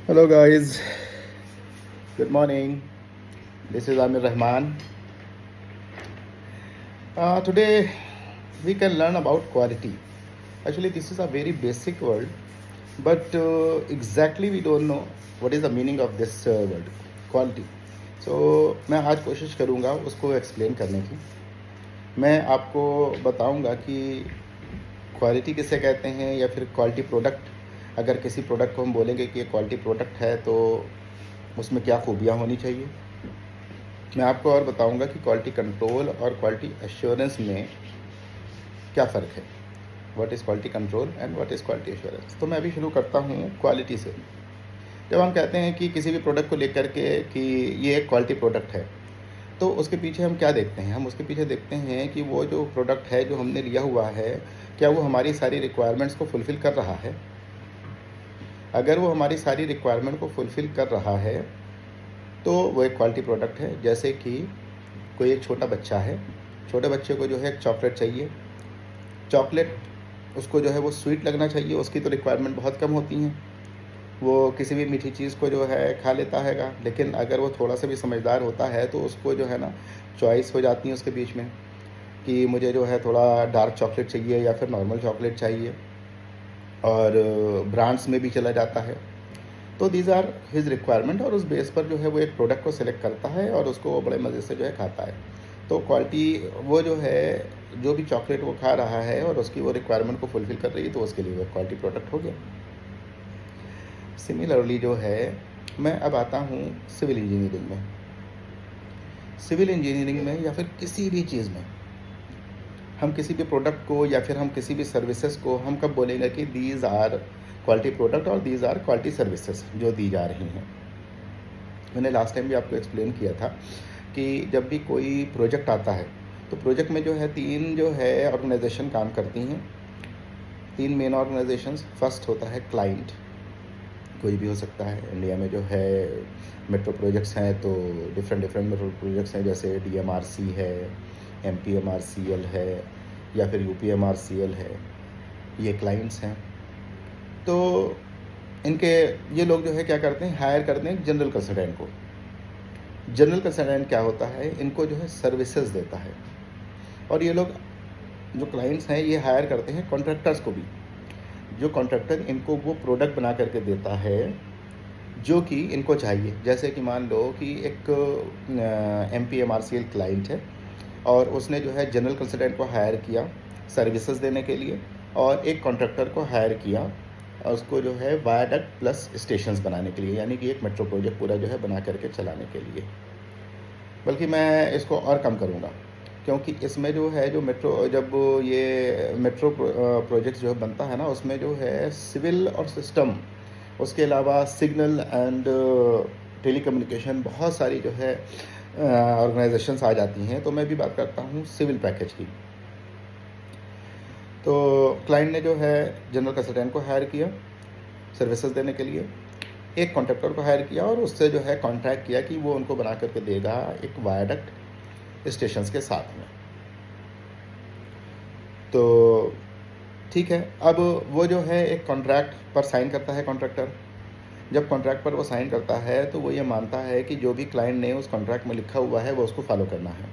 Hello guys, good morning. This is Amir Rahman. Today we can learn about quality. Actually, this is a very basic word, but exactly we don't know what is the meaning of this word, quality. So मैं आज कोशिश करूँगा उसको explain करने की. मैं आपको बताऊँगा कि क्वालिटी किसे कहते हैं या फिर क्वालिटी प्रोडक्ट. अगर किसी प्रोडक्ट को हम बोलेंगे कि ये क्वालिटी प्रोडक्ट है तो उसमें क्या खूबियाँ होनी चाहिए. मैं आपको और बताऊंगा कि क्वालिटी कंट्रोल और क्वालिटी एश्योरेंस में क्या फ़र्क है. What is quality control and what is quality assurance. तो मैं अभी शुरू करता हूँ क्वालिटी से. जब हम कहते हैं कि किसी भी प्रोडक्ट को लेकर के कि ये एक क्वालिटी प्रोडक्ट है, तो उसके पीछे हम क्या देखते हैं. हम उसके पीछे देखते हैं कि वो जो प्रोडक्ट है जो हमने लिया हुआ है, क्या वो हमारी सारी रिक्वायरमेंट्स को फुलफ़िल कर रहा है. अगर वो हमारी सारी रिक्वायरमेंट को फुलफ़िल कर रहा है तो वो एक क्वालिटी प्रोडक्ट है. जैसे कि कोई एक छोटा बच्चा है, छोटे बच्चे को जो है चॉकलेट चाहिए. चॉकलेट उसको जो है वो स्वीट लगना चाहिए. उसकी तो रिक्वायरमेंट बहुत कम होती हैं. वो किसी भी मीठी चीज़ को जो है खा लेता हैगा. लेकिन अगर वो थोड़ा सा भी समझदार होता है तो उसको जो है ना चॉइस हो जाती है उसके बीच में कि मुझे जो है थोड़ा डार्क चॉकलेट चाहिए या फिर नॉर्मल चॉकलेट चाहिए, और ब्रांड्स में भी चला जाता है. तो दीज आर हिज रिक्वायरमेंट, और उस बेस पर जो है वो एक प्रोडक्ट को सिलेक्ट करता है और उसको वो बड़े मज़े से जो है खाता है. तो क्वालिटी वो जो है, जो भी चॉकलेट वो खा रहा है और उसकी वो रिक्वायरमेंट को फुलफ़िल कर रही है, तो उसके लिए वो क्वालिटी प्रोडक्ट हो गया. सिमिलरली जो है, मैं अब आता हूँ सिविल इंजीनियरिंग में. सिविल इंजीनियरिंग में या फिर किसी भी चीज़ में हम किसी भी प्रोडक्ट को या फिर हम किसी भी सर्विसेज को हम कब बोलेंगे कि दीज आर क्वालिटी प्रोडक्ट और दीज आर क्वालिटी सर्विसेज जो दी जा रही हैं. मैंने लास्ट टाइम भी आपको एक्सप्लेन किया था कि जब भी कोई प्रोजेक्ट आता है तो प्रोजेक्ट में जो है तीन जो है ऑर्गेनाइजेशन काम करती हैं. तीन मेन ऑर्गेनाइजेशंस. फर्स्ट होता है क्लाइंट, कोई भी हो सकता है. इंडिया में जो है मेट्रो प्रोजेक्ट्स हैं तो डिफरेंट मेट्रो प्रोजेक्ट्स हैं, जैसे DMRC है, MPMRCL है या फिर UPMRCL है. ये क्लाइंट्स हैं. तो इनके ये लोग जो है क्या करते हैं, हायर करते हैं जनरल कंसल्टेंट को. जनरल कंसल्टेंट क्या होता है, इनको जो है सर्विसेज देता है. और ये लोग जो क्लाइंट्स हैं ये हायर करते हैं कॉन्ट्रैक्टर्स को भी. जो कॉन्ट्रैक्टर इनको वो प्रोडक्ट बना करके देता है जो कि इनको चाहिए. जैसे कि मान लो कि एक MPMRCL क्लाइंट है और उसने जो है जनरल कंसल्टेंट को हायर किया सर्विसेज देने के लिए, और एक कॉन्ट्रैक्टर को हायर किया उसको जो है वायाडक्ट प्लस स्टेशंस बनाने के लिए, यानी कि एक मेट्रो प्रोजेक्ट पूरा जो है बना करके चलाने के लिए. बल्कि मैं इसको और कम करूँगा, क्योंकि इसमें जो है जो मेट्रो जब ये मेट्रो प्रोजेक्ट जो है बनता है ना, उसमें जो है सिविल और सिस्टम, उसके अलावा सिग्नल एंड टेलीकम्युनिकेशन, बहुत सारी जो है ऑर्गेनाइजेशंस आ जाती हैं. तो मैं भी बात करता हूँ सिविल पैकेज की. तो क्लाइंट ने जो है जनरल कंसल्टेंट को हायर किया सर्विसेज देने के लिए, एक कॉन्ट्रैक्टर को हायर किया और उससे जो है कॉन्ट्रैक्ट किया कि वो उनको बना करके देगा एक वायाडक्ट स्टेशंस के साथ में. तो ठीक है, अब वो जो है एक कॉन्ट्रैक्ट पर साइन करता है कॉन्ट्रैक्टर. जब कॉन्ट्रैक्ट पर वो साइन करता है तो वो ये मानता है कि जो भी क्लाइंट ने उस कॉन्ट्रैक्ट में लिखा हुआ है वो उसको फॉलो करना है.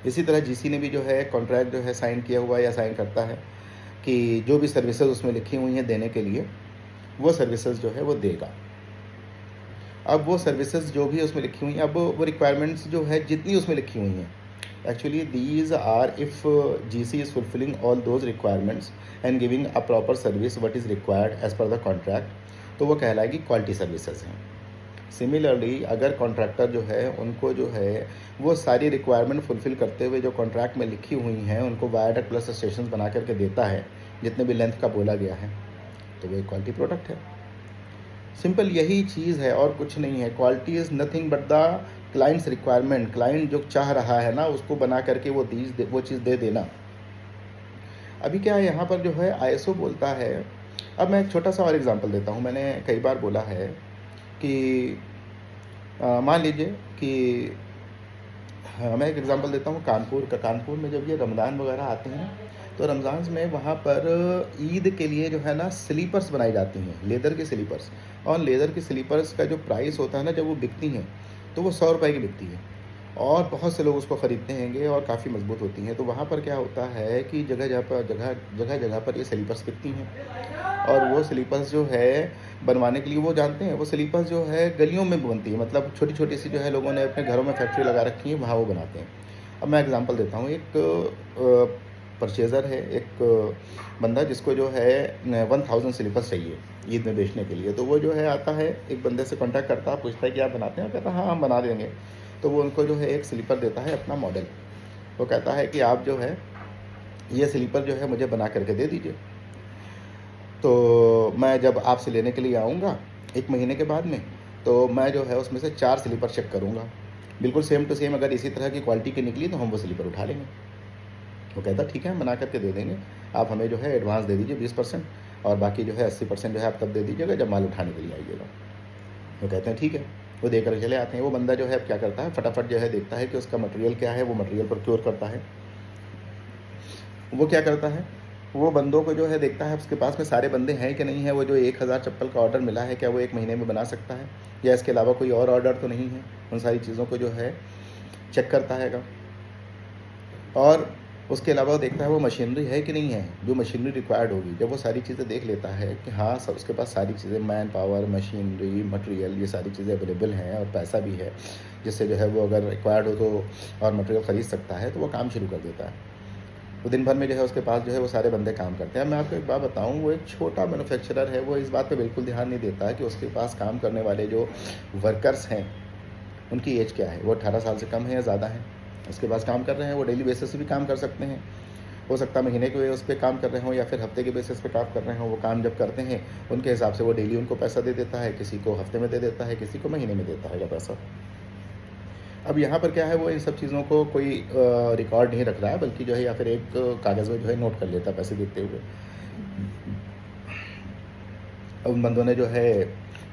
इसी तरह GC ने भी जो है कॉन्ट्रैक्ट जो है साइन किया हुआ या साइन करता है कि जो भी सर्विसेज उसमें लिखी हुई हैं देने के लिए, वो सर्विसेज जो है वो देगा. अब वो सर्विसेज जो भी उसमें लिखी हुई हैं, अब वो रिक्वायरमेंट्स जो है जितनी उसमें लिखी हुई हैं, actually these are if GC is fulfilling all those requirements and giving a proper service what is required as per the contract, तो वो कहलाएगी क्वालिटी सर्विसेज हैं. सिमिलरली अगर कॉन्ट्रैक्टर जो है उनको जो है वो सारी रिक्वायरमेंट फुलफ़िल करते हुए जो कॉन्ट्रैक्ट में लिखी हुई हैं उनको वायाडक्ट प्लस स्टेशन बना करके देता है जितने भी लेंथ का बोला गया है, तो वो एक क्वालिटी प्रोडक्ट है. सिंपल यही चीज़ है और कुछ नहीं है. Quality is nothing but the clients requirement. Client जो चाह रहा है ना उसको बना करके वो चीज़ दे देना. अभी क्या है, यहाँ पर जो है ISO बोलता है. अब मैं एक छोटा सा और एग्जांपल देता हूँ. मैंने कई बार बोला है कि मान लीजिए कि मैं एक एग्जांपल देता हूँ कानपुर का. कानपुर में जब ये रमज़ान वगैरह आते हैं तो रमज़ान में वहाँ पर ईद के लिए जो है ना स्लीपर्स बनाई जाती हैं, लेदर की स्लीपर्स। और लेदर की स्लीपर्स का जो प्राइस होता है ना, जब वो बिकती हैं तो वो 100 रुपए की बिकती है, और बहुत से लोग उसको ख़रीदते हैंगे और काफ़ी मज़बूत होती हैं। तो वहाँ पर क्या होता है कि जगह-जगह पर ये स्लीपर्स बिकती हैं, और वो स्लीपर्स जो है बनवाने के लिए वो जानते हैं, वो स्लीपर्स जो है गलियों में बनती है, मतलब छोटी-छोटी सी जो है लोगों ने अपने घरों में फैक्ट्री लगा रखी है, वहाँ वो बनाते हैं। अब मैं एग्ज़ाम्पल देता हूँ, एक परचेज़र है, एक बंदा जिसको जो है 1000 स्लीपर्स चाहिए ईद में बेचने के लिए। तो वो जो है आता है, एक बंदे से कॉन्टैक्ट करता है, पूछता है कि आप बनाते हैं? वो कहता है हाँ, हम बना देंगे। तो वो उनको जो है एक स्लीपर देता है अपना मॉडल। वो कहता है कि आप जो है ये स्लीपर जो है मुझे बना करके दे दीजिए। तो मैं जब आपसे लेने के लिए आऊँगा 1 महीने के बाद में, तो मैं जो है उसमें से 4 स्लीपर चेक करूँगा। बिल्कुल सेम टू सेम अगर इसी तरह की क्वालिटी की निकली तो हम वो स्लीपर उठा लेंगे। वो कहता ठीक है, हम बना करके दे देंगे, आप हमें जो है एडवांस दे दीजिए 20%, और बाकी जो है 80% जो है आप तब दे दीजिएगा जब माल उठाने के लिए आइएगा। वो कहते हैं ठीक है, वो देकर चले आते हैं। वो बंदा जो है अब क्या करता है, फटाफट जो है देखता है कि उसका मटेरियल क्या है, वो मटेरियल प्रोक्योर करता है। वो क्या करता है, वो बंदों को जो है देखता है उसके पास में सारे बंदे हैं कि नहीं है, वो जो 1000 चप्पल का ऑर्डर मिला है क्या वो 1 महीने में बना सकता है, या इसके अलावा कोई और ऑर्डर तो नहीं है। उन सारी चीज़ों को जो है चेक करता हैगा, और उसके अलावा वो देखता है वो मशीनरी है कि नहीं है, जो मशीनरी रिक्वायर्ड होगी। जब वो सारी चीज़ें देख लेता है कि हाँ सब उसके पास सारी चीज़ें, मैन पावर, मशीनरी, मटेरियल, ये सारी चीज़ें अवेलेबल हैं और पैसा भी है, जिससे जो है वो अगर रिक्वायर्ड हो तो और मटेरियल ख़रीद सकता है, तो वो काम शुरू कर देता है। वो दिन भर में जो है उसके पास जो है वो सारे बंदे काम करते हैं। मैं आपको एक बात बताऊँ, वो एक छोटा मैन्युफैक्चरर है, वो इस बात पे बिल्कुल ध्यान नहीं देता है कि उसके पास काम करने वाले जो वर्कर्स हैं उनकी एज क्या है, वो 18 साल से कम है या ज़्यादा है। उसके पास काम कर रहे हैं, वो डेली बेसिस पे भी काम कर सकते हैं। हो सकता है महीने के उस पे काम कर रहे हों या फिर हफ्ते के बेसिस पे काम कर रहे हों। वो काम जब करते हैं उनके हिसाब से वो डेली उनको पैसा दे देता है, किसी को हफ्ते में दे देता है, किसी को महीने में देता है पैसा। अब यहाँ पर क्या है, वो इन सब चीज़ों को कोई रिकॉर्ड नहीं रख रहा है, बल्कि जो है या फिर एक कागज़ में जो है नोट कर लेता है पैसे देते हुए। अब उन बंदों ने जो है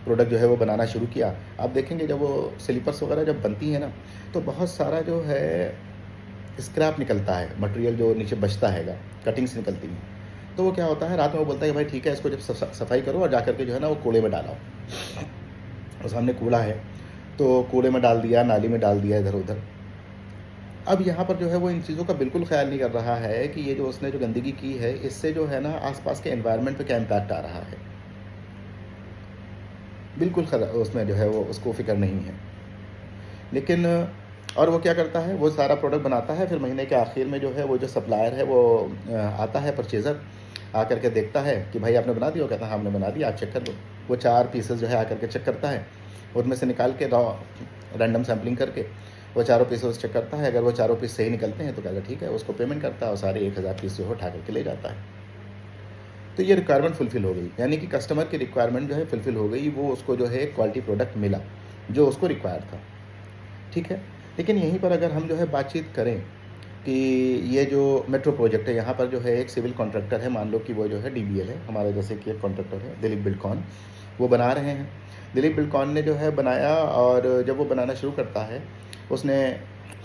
प्रोडक्ट जो है वो बनाना शुरू किया। आप देखेंगे जब वो स्लीपर्स वगैरह जब बनती हैं ना, तो बहुत सारा जो है स्क्रैप निकलता है, मटेरियल जो नीचे बचता हैगा, कटिंग्स निकलती हैं। तो वो क्या होता है, रात में वो बोलता है कि भाई ठीक है, इसको जब सफाई करो और जा कर के जो है ना वो कूड़े में डालो। और सामने कूड़ा है, तो कूड़े में डाल दिया, नाली में डाल दिया, इधर-उधर। अब यहाँ पर जो है वो इन चीज़ों का बिल्कुल ख़्याल नहीं कर रहा है कि ये जो उसने जो गंदगी की है, इससे जो है ना आस-पास के एनवायरनमेंट पे क्या इम्पैक्ट आ रहा है। बिल्कुल उसमें जो है वो उसको फ़िक्र नहीं है। लेकिन और वो क्या करता है, वो सारा प्रोडक्ट बनाता है, फिर महीने के आखिर में जो है वो जो सप्लायर है वो आता है, परचेज़र आकर के देखता है कि भाई आपने बना दिया? वो कहता है हाँ हमने बना दिया, आप चेक कर लो। वो 4 पीसेस जो है आकर के चेक करता है, उनमें से निकाल के रैंडम सैम्पलिंग करके वो चारों पीसेस चेक करता है। अगर वो चारों पीस सही निकलते हैं तो कहता है ठीक है, उसको पेमेंट करता है और सारे 1000 पीस जो है उठा करके ले जाता है। तो ये रिक्वायरमेंट फुलफ़िल हो गई, यानी कि कस्टमर की रिक्वायरमेंट जो है फुलफ़िल हो गई, वो उसको जो है क्वालिटी प्रोडक्ट मिला, जो उसको रिक्वायर था, ठीक है। लेकिन यहीं पर अगर हम जो है बातचीत करें कि ये जो मेट्रो प्रोजेक्ट है, यहाँ पर जो है एक सिविल कॉन्ट्रैक्टर है, मान लो कि वो जो है डीबीएल है, हमारे जैसे कि एक कॉन्ट्रैक्टर है दिलीप बिल्डकॉन, वो बना रहे हैं। दिलीप बिल्डकॉन ने जो है बनाया, और जब वो बनाना शुरू करता है, उसने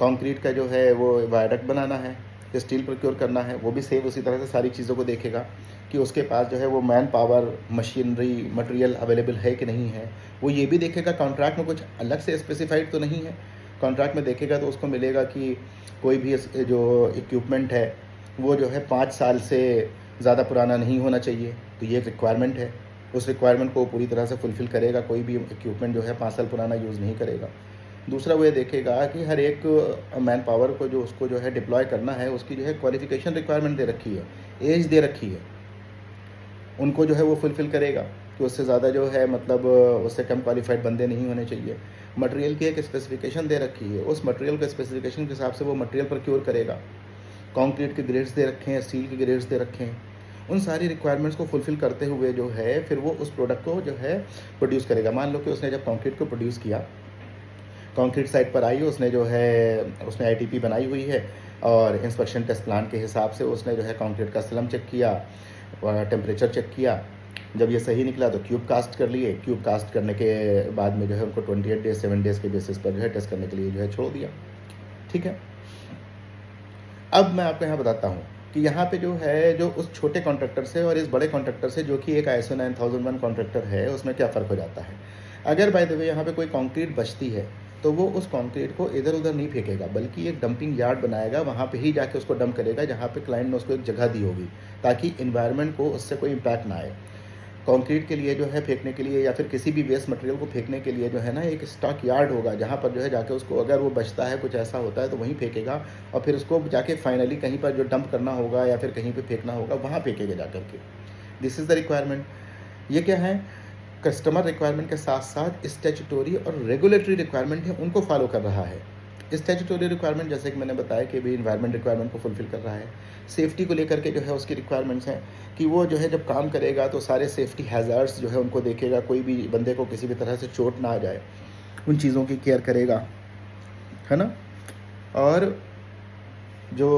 कंक्रीट का जो है वो वायडक्ट बनाना है, स्टील प्रोक्योर करना है, वो भी सेम उसी तरह से सारी चीज़ों को देखेगा कि उसके पास जो है वो man power, machinery, material available है कि नहीं है। वो ये भी देखेगा कॉन्ट्रैक्ट में कुछ अलग से स्पेसिफाइड तो नहीं है। कॉन्ट्रैक्ट में देखेगा तो उसको मिलेगा कि कोई भी जो इक्विपमेंट है वो जो है 5 साल से ज़्यादा पुराना नहीं होना चाहिए, तो ये एक रिक्वायरमेंट है। उस रिक्वायरमेंट को पूरी तरह से फुलफ़िल करेगा, कोई भी इक्विपमेंट जो है 5 साल पुराना यूज़ नहीं करेगा। दूसरा वो ये देखेगा कि हर एक मैन पावर को जो उसको जो है डिप्लॉय करना है, उसकी जो है क्वालिफ़िकेशन रिक्वायरमेंट दे रखी है, एज दे रखी है, उनको जो है वो फुलफ़िल करेगा कि उससे ज़्यादा जो है मतलब उससे कम क्वालिफ़ाइड बंदे नहीं होने चाहिए। मटेरियल की एक स्पेसिफ़िकेशन दे रखी है, उस मटेरियल के स्पेसिफ़िकेशन के हिसाब से वो मटेरियल प्रोक्योर करेगा। कंक्रीट के ग्रेड्स दे रखे हैं, स्टील के ग्रेड्स दे रखे हैं। उन सारी रिक्वायरमेंट्स को फुलफ़िल करते हुए जो है फिर वो उस प्रोडक्ट को जो है प्रोड्यूस करेगा। मान लो कि उसने जब कंक्रीट को प्रोड्यूस किया, कंक्रीट साइट पर आई, उसने जो है उसने आईटीपी बनाई हुई है, और इंस्पेक्शन टेस्ट प्लान के हिसाब से उसने जो है कंक्रीट का स्लम चेक किया, टेम्परेचर चेक किया। जब ये सही निकला तो क्यूब कास्ट कर लिए। क्यूब कास्ट करने के बाद में जो है उनको 28 डेज़ 7 डेज़ के बेसिस पर जो है टेस्ट करने के लिए जो है छोड़ दिया, ठीक है। अब मैं आपको यहाँ बताता हूँ कि यहाँ पे जो है, जो उस छोटे कॉन्ट्रैक्टर से और इस बड़े कॉन्ट्रैक्टर से, जो कि एक ISO 9001 कॉन्ट्रैक्टर है, उसमें क्या फ़र्क हो जाता है। अगर बाय द वे यहाँ पे कोई कंक्रीट बचती है, तो वो उस कंक्रीट को इधर-उधर नहीं फेंकेगा, बल्कि एक डंपिंग यार्ड बनाएगा, वहाँ पे ही जाके उसको डंप करेगा, जहाँ पे क्लाइंट ने उसको एक जगह दी होगी, ताकि एनवायरनमेंट को उससे कोई इम्पैक्ट ना आए। कंक्रीट के लिए जो है फेंकने के लिए, या फिर किसी भी वेस्ट मटेरियल को फेंकने के लिए जो है ना, एक स्टॉक यार्ड होगा, जहाँ पर जो है जाके उसको, अगर वो बचता है, कुछ ऐसा होता है, तो वहीं फेंकेगा, और फिर उसको जाके फाइनली कहीं पर जो डंप करना होगा या फिर कहीं पे फेंकना होगा, वहाँ फेंकेगा जा कर के। This is the requirement. ये क्या है, कस्टमर रिक्वायरमेंट के साथ साथ स्टैट्यूटरी और रेगुलेटरी रिक्वायरमेंट है, उनको फॉलो कर रहा है। स्टैट्यूटरी रिक्वायरमेंट, जैसे कि मैंने बताया कि भी एनवायरनमेंट रिक्वायरमेंट को फुलफिल कर रहा है। सेफ्टी को लेकर के जो है उसकी रिक्वायरमेंट्स हैं कि वो जो है जब काम करेगा तो सारे सेफ्टी हैज़ार्ड्स जो है उनको देखेगा, कोई भी बंदे को किसी भी तरह से चोट ना आ जाए, उन चीज़ों की केयर करेगा, है ना। और जो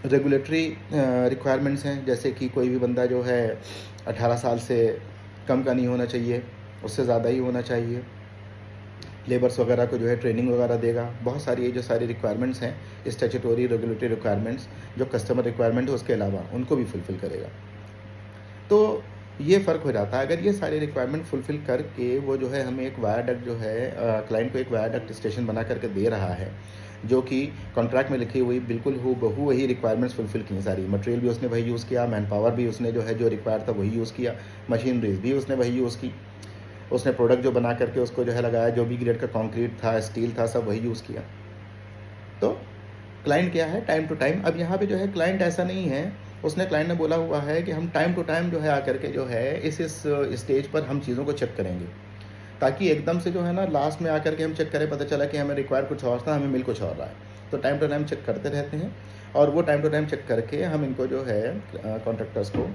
रेगुलेटरी रिक्वायरमेंट्स हैं, जैसे कि कोई भी बंदा जो है 18 साल से कम का नहीं होना चाहिए, उससे ज़्यादा ही होना चाहिए। लेबर्स वगैरह को जो है ट्रेनिंग वगैरह देगा। बहुत सारी ये जो सारी रिक्वायरमेंट्स हैं, स्टैट्यूटरी रेगुलेटरी रिक्वायरमेंट्स, जो कस्टमर रिक्वायरमेंट है उसके अलावा उनको भी फुलफ़िल करेगा। तो ये फ़र्क हो जाता है। अगर ये सारी रिक्वायरमेंट फुलफ़िल करके वो जो है हमें एक वायाडक्ट जो है क्लाइंट को एक वायाडक्ट स्टेशन बना करके दे रहा है, जो कि कॉन्ट्रैक्ट में लिखी हुई बिल्कुल हूबहू वही रिक्वायरमेंट्स फुलफ़िल की सारी। मटेरियल भी उसने वही यूज़ किया, मैन पावर भी उसने जो है जो रिक्वायर था वही यूज़ किया, मशीनरीज़ भी उसने वही यूज़ की। उसने प्रोडक्ट जो बना करके उसको जो है लगाया, जो भी ग्रेड का कंक्रीट था, स्टील था, सब वही यूज़ किया। तो क्लाइंट क्या है, टाइम टू टाइम। अब यहाँ पे जो है क्लाइंट ऐसा नहीं है, उसने क्लाइंट ने बोला हुआ है कि हम टाइम टू टाइम जो है आकर के जो है इस स्टेज पर हम चीज़ों को चेक करेंगे, ताकि एकदम से जो है ना लास्ट में आकर के हम चेक करें, पता चला कि हमें रिक्वायर कुछ और था, हमें मिल कुछ और रहा है। तो टाइम टू टाइम चेक करते रहते हैं, और वो टाइम टू टाइम चेक करके हम इनको जो है कॉन्ट्रैक्टर्स को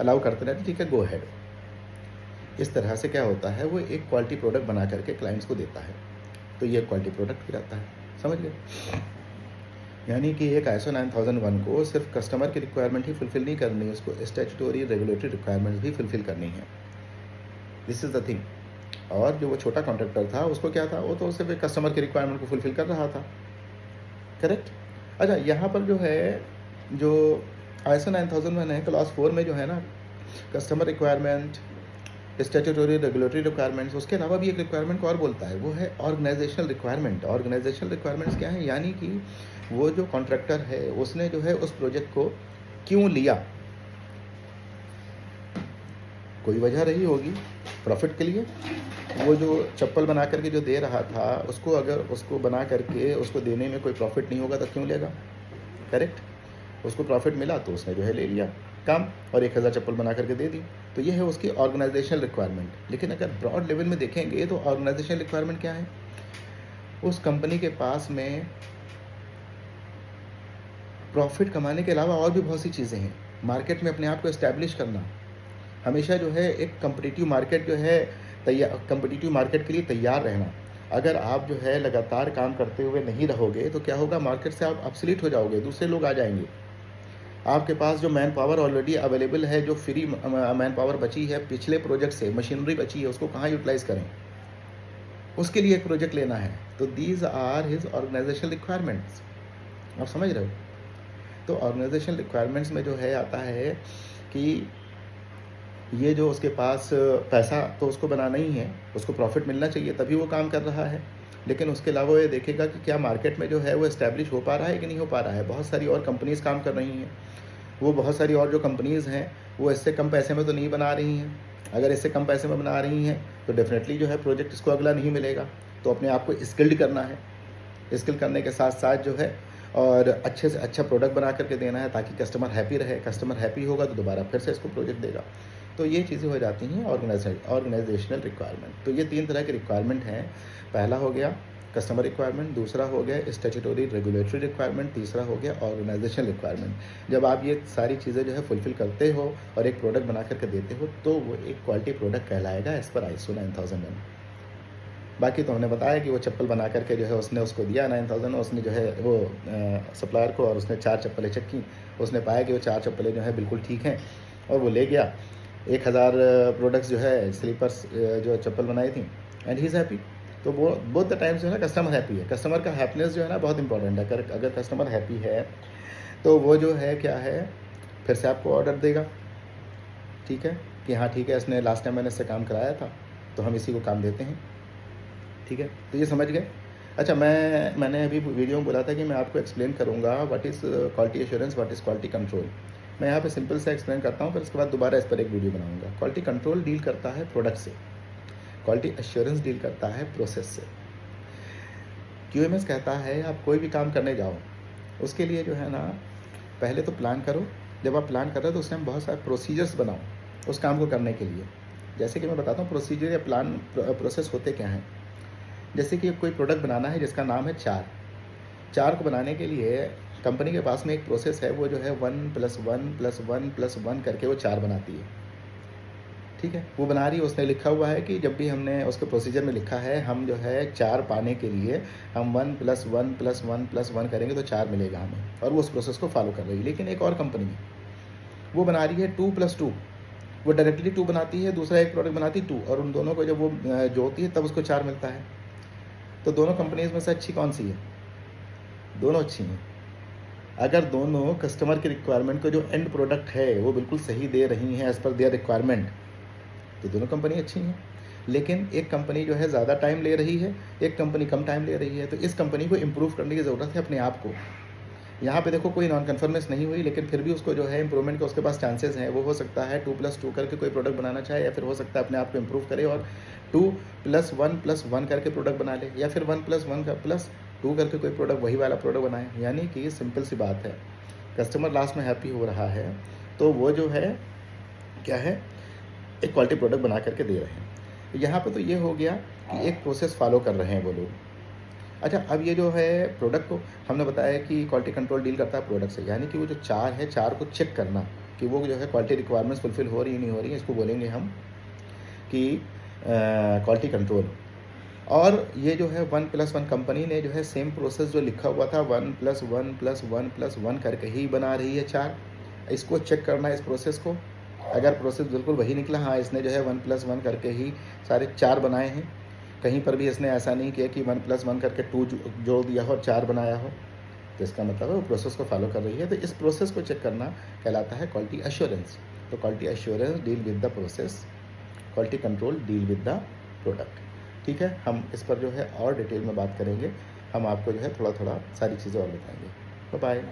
अलाउ करते रहते हैं, ठीक है, गो अहेड। इस तरह से क्या होता है, वो एक क्वालिटी प्रोडक्ट बना करके क्लाइंट्स को देता है। तो ये क्वालिटी प्रोडक्ट भी रहता है, समझ गए। यानी कि एक ISO 9001 को सिर्फ कस्टमर की रिक्वायरमेंट ही फुलफ़िल नहीं करनी है, उसको स्टैट्यूटरी रेगुलेटरी रिक्वायरमेंट्स भी फुलफ़िल करनी है। This is the thing. और जो वो छोटा कॉन्ट्रैक्टर था, उसको क्या था, वो तो सिर्फ एक कस्टमर की रिक्वायरमेंट को फुलफ़िल कर रहा था, करेक्ट। अच्छा, यहाँ पर जो है, जो ISO 9001 है, क्लास 4 में जो है ना, customer requirement, statutory regulatory requirements, उसके अलावा भी एक रिक्वायरमेंट को और बोलता है, वो है ऑर्गेनाइजेशनल रिक्वायरमेंट। ऑर्गेनाइजेशनल रिक्वायरमेंट्स क्या है, यानी कि वो जो कॉन्ट्रैक्टर है उसने जो है उस प्रोजेक्ट को क्यों लिया, कोई वजह रही होगी, प्रॉफिट के लिए। वो जो चप्पल बना करके जो दे रहा था, उसको अगर उसको बना करके उसको देने में कोई प्रॉफिट नहीं होगा तो क्यों लेगा, करेक्ट। उसको प्रॉफिट मिला तो उसने जो है ले लिया काम, और 1000 चप्पल बना करके दे दी। तो ये है उसकी ऑर्गेनाइजेशनल रिक्वायरमेंट। लेकिन अगर ब्रॉड लेवल में देखेंगे तो ऑर्गेनाइजेशनल रिक्वायरमेंट क्या है, उस कंपनी के पास में प्रॉफिट कमाने के अलावा और भी बहुत सी चीज़ें हैं। मार्केट में अपने आप को एस्टैब्लिश करना, हमेशा जो है एक कम्पिटिटिव मार्केट जो है कम्पिटिटिव मार्केट के लिए तैयार रहना। अगर आप जो है लगातार काम करते हुए नहीं रहोगे तो क्या होगा, मार्केट से आप ऑब्सोलीट हो जाओगे, दूसरे लोग आ जाएंगे। आपके पास जो मैन पावर ऑलरेडी अवेलेबल है, जो फ्री मैन पावर बची है पिछले प्रोजेक्ट से, मशीनरी बची है, उसको कहाँ यूटिलाइज़ करें, उसके लिए एक प्रोजेक्ट लेना है। तो these are his organisational requirements. आप समझ रहे हो। तो ऑर्गेनाइजेशनल रिक्वायरमेंट्स में जो है आता है कि ये जो उसके पास पैसा तो उसको बनाना ही है, उसको प्रॉफिट मिलना चाहिए, तभी वो काम कर रहा है। लेकिन उसके अलावा ये देखेगा कि क्या मार्केट में जो है वो एस्टैब्लिश हो पा रहा है कि नहीं हो पा रहा है। बहुत सारी और कंपनीज़ काम कर रही हैं, वो बहुत सारी और जो कंपनीज़ हैं वो इससे कम पैसे में तो नहीं बना रही हैं। अगर इससे कम पैसे में बना रही हैं तो डेफिनेटली जो है प्रोजेक्ट इसको अगला नहीं मिलेगा। तो अपने आप को स्किल्ड करना है, स्किल करने के साथ साथ जो है और अच्छे से अच्छा प्रोडक्ट बना करके देना है, ताकि कस्टमर हैप्पी रहे। कस्टमर हैप्पी होगा तो दोबारा फिर से इसको प्रोजेक्ट देगा। तो ये चीज़ें हो जाती हैं ऑर्गेनाइजेशनल रिक्वायरमेंट। तो ये 3 तरह के रिक्वायरमेंट हैं। पहला हो गया कस्टमर रिक्वायरमेंट, दूसरा हो गया स्टैट्यूटरी रेगुलेटरी रिक्वायरमेंट, तीसरा हो गया ऑर्गेनाइजेशनल रिक्वायरमेंट। जब आप ये सारी चीज़ें जो है फुलफ़िल करते हो और एक प्रोडक्ट बना करके देते हो तो वो एक क्वालिटी प्रोडक्ट कहलाएगा एज़ पर ISO 9001। बाकी तो हमने बताया कि वो चप्पल बना करके जो है उसने उसको दिया 9000, उसने जो है वो सप्लायर को, और उसने 4 चप्पलें चेक की। उसने पाया कि वो 4 चप्पलें जो है बिल्कुल ठीक हैं, और वो ले गया 1000 प्रोडक्ट्स जो है स्लीपर्स जो चप्पल बनाई थी, एंड ही इज़ हैप्पी। तो वो बोथ द टाइम्स जो है ना कस्टमर हैप्पी है। कस्टमर का हैप्पीनेस जो है ना बहुत इंपॉर्टेंट है। अगर कस्टमर हैप्पी है तो वो जो है क्या है, फिर से आपको ऑर्डर देगा, ठीक है, कि हाँ ठीक है, इसने लास्ट टाइम मैंने इससे काम कराया था तो हम इसी को काम देते हैं, ठीक है। तो ये समझ गए। अच्छा, मैंने अभी वीडियो में बोला था कि मैं आपको एक्सप्लेन करूँगा what is quality assurance, what is quality control. मैं यहाँ पे सिंपल से एक्सप्लेन करता हूँ, फिर उसके बाद दोबारा इस पर एक वीडियो बनाऊँगा। क्वालिटी कंट्रोल डील करता है प्रोडक्ट से, क्वालिटी एश्योरेंस डील करता है प्रोसेस से। क्यूएमएस कहता है आप कोई भी काम करने जाओ, उसके लिए जो है ना, पहले तो प्लान करो। जब आप प्लान कर रहे हो तो उसमें बहुत सारे प्रोसीजर्स बनाओ उस काम को करने के लिए। जैसे कि मैं बताता हूँ प्रोसीजर या प्लान प्रोसेस होते क्या हैं। जैसे कि कोई प्रोडक्ट बनाना है जिसका नाम है चार। चार को बनाने के लिए कंपनी के पास में एक प्रोसेस है, वो जो है 1+1+1+1 करके वो चार बनाती है, ठीक है। वो बना रही है, उसने लिखा हुआ है कि जब भी हमने उसके प्रोसीजर में लिखा है हम जो है चार पाने के लिए हम 1+1+1+1 करेंगे तो चार मिलेगा हमें, और वो उस प्रोसेस को फॉलो कर रही है। लेकिन एक और कंपनी है, वो बना रही है 2+2, वो डायरेक्टली 2 बनाती है, दूसरा एक प्रोडक्ट बनाती है 2, और उन दोनों को जब वो जोड़ती है तब उसको चार मिलता है। तो दोनों कंपनीज में से अच्छी कौन सी है? दोनों अच्छी हैं। अगर दोनों कस्टमर की रिक्वायरमेंट को जो एंड प्रोडक्ट है वो बिल्कुल सही दे रही हैं एज़ पर देयर रिक्वायरमेंट, तो दोनों कंपनी अच्छी हैं। लेकिन एक कंपनी जो है ज़्यादा टाइम ले रही है, एक कंपनी कम टाइम ले रही है, तो इस कंपनी को इम्प्रूव करने की ज़रूरत है अपने आप को। यहाँ पे देखो कोई नॉन कन्फर्मेंस नहीं हुई, लेकिन फिर भी उसको जो है इंप्रूवमेंट के उसके पास चांसेस हैं। वो हो सकता है 2+2 करके कोई प्रोडक्ट बनाना चाहे, या फिर हो सकता है अपने आप को इम्प्रूव करे और 2+1+1 करके प्रोडक्ट बना ले, या फिर 1+1 का +2 करके कोई प्रोडक्ट वही वाला प्रोडक्ट बनाए। यानी कि सिंपल सी बात है, कस्टमर लास्ट में हैप्पी हो रहा है तो वो जो है क्या है, एक क्वालिटी प्रोडक्ट बना करके दे रहे हैं। यहाँ पे तो ये हो गया कि एक प्रोसेस फॉलो कर रहे हैं वो लोग। अच्छा, अब ये जो है प्रोडक्ट को हमने बताया कि क्वालिटी कंट्रोल डील करता है प्रोडक्ट से, यानी कि वो जो चार है, चार को चेक करना कि वो जो है क्वालिटी रिक्वायरमेंट्स फुलफिल हो रही है नहीं हो रही है, इसको बोलेंगे हम कि क्वालिटी कंट्रोल। और ये जो है 1+1 कंपनी ने जो है सेम प्रोसेस जो लिखा हुआ था 1+1+1+1 करके ही बना रही है चार। इसको चेक करना है इस प्रोसेस को। अगर प्रोसेस बिल्कुल वही निकला, हाँ इसने जो है 1+1 करके ही सारे चार बनाए हैं, कहीं पर भी इसने ऐसा नहीं किया कि 1+1 करके 2 जोड़ दिया हो और 4 बनाया हो, तो इसका मतलब है वो प्रोसेस को फॉलो कर रही है। तो इस प्रोसेस को चेक करना कहलाता है क्वालिटी एश्योरेंस। तो quality assurance deal with the process, quality control deal with the product, ठीक है। हम इस पर जो है और डिटेल में बात करेंगे, हम आपको जो है थोड़ा थोड़ा सारी चीज़ें और बताएंगे। Bye bye.